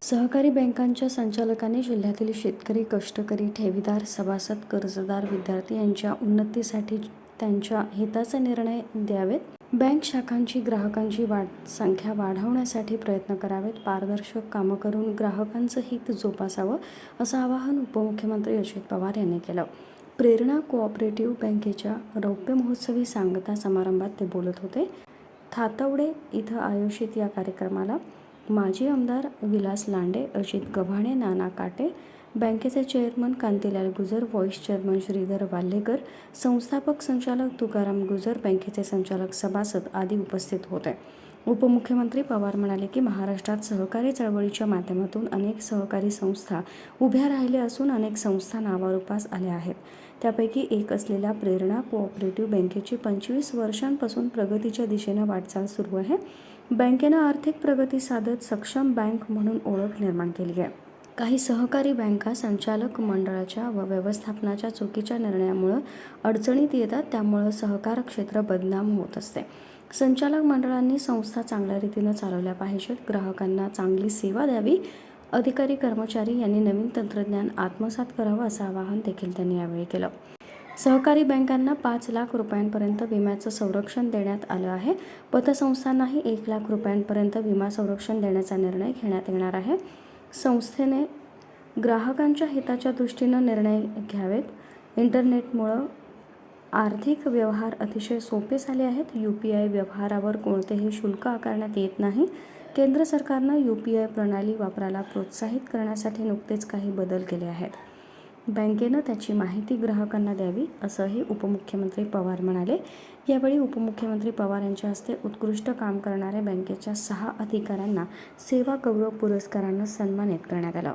सहकारी बँकांच्या संचालकांनी जिल्ह्यातील शेतकरी, कष्टकरी, ठेवीदार, सभासद, कर्जदार, विद्यार्थी यांच्या उन्नतीसाठी त्यांच्या हिताचे निर्णय द्यावेत. बँक शाखांची ग्राहकांची संख्या वाढवण्यासाठी प्रयत्न करावेत. पारदर्शक कामं करून ग्राहकांचं हित जोपासावं, असं आवाहन उपमुख्यमंत्री अजित पवार यांनी केलं. प्रेरणा कोऑपरेटिव्ह बँकेच्या रौप्य महोत्सवी सांगता समारंभात ते बोलत होते. थातवडे इथं आयोजित या कार्यक्रमाला माजी आमदार विलास लांडे, अजित गव्हाणे, नाना काटे, बँकेचे चेअरमन कांतीलाल गुजर, व्हाईस चेअरमन श्रीधर वाल्हेकर, संस्थापक संचालक तुकाराम गुजर, बँकेचे संचालक, सभासद आदी उपस्थित होते. उपमुख्यमंत्री पवार म्हणाले की महाराष्ट्रात सहकारी चळवळीच्या माध्यमातून अनेक सहकारी संस्था उभ्या राहिल्या असून अनेक संस्था नावारूपास आल्या आहेत. त्यापैकी एक असलेल्या प्रेरणा कोऑपरेटिव्ह बँकेची 25 वर्षांपासून प्रगतीच्या दिशेनं वाटचाल सुरू आहे. बँकेनं आर्थिक प्रगती साधत सक्षम बँक म्हणून ओळख निर्माण केली आहे. काही सहकारी बँका संचालक मंडळाच्या व व्यवस्थापनाच्या चुकीच्या निर्णयामुळे अडचणीत येतात. त्यामुळे सहकार क्षेत्र बदनाम होत असते. संचालक मंडळांनी संस्था चांगल्या रीतीनं चालवल्या पाहिजेत. ग्राहकांना चांगली सेवा द्यावी. अधिकारी, कर्मचारी यांनी नवीन तंत्रज्ञान आत्मसात करावं, असं आवाहन देखील त्यांनी यावेळी केलं. सहकारी बँकांना 5 लाख रुपयांपर्यंत विम्याचं संरक्षण देण्यात आलं आहे. पतसंस्थांनाही 1 लाख रुपयांपर्यंत विमा संरक्षण देण्याचा निर्णय घेण्यात येणार आहे. संस्थेने ग्राहकांच्या हिताच्या दृष्टीनं निर्णय घ्यावेत. इंटरनेटमुळं आर्थिक व्यवहार अतिशय सोपे झाले आहेत. UPI व्यवहारावर कोणतेही शुल्क आकारण्यात येत नाही. केंद्र सरकारनं UPI प्रणाली वापरायला प्रोत्साहित करण्यासाठी नुकतेच काही बदल केले आहेत. बँकेनं त्याची माहिती ग्राहकांना द्यावी, असंही उपमुख्यमंत्री पवार म्हणाले. यावेळी उपमुख्यमंत्री पवार यांच्या हस्ते उत्कृष्ट काम करणाऱ्या बँकेच्या 6 अधिकाऱ्यांना सेवा गौरव पुरस्कारानं सन्मानित करण्यात आलं.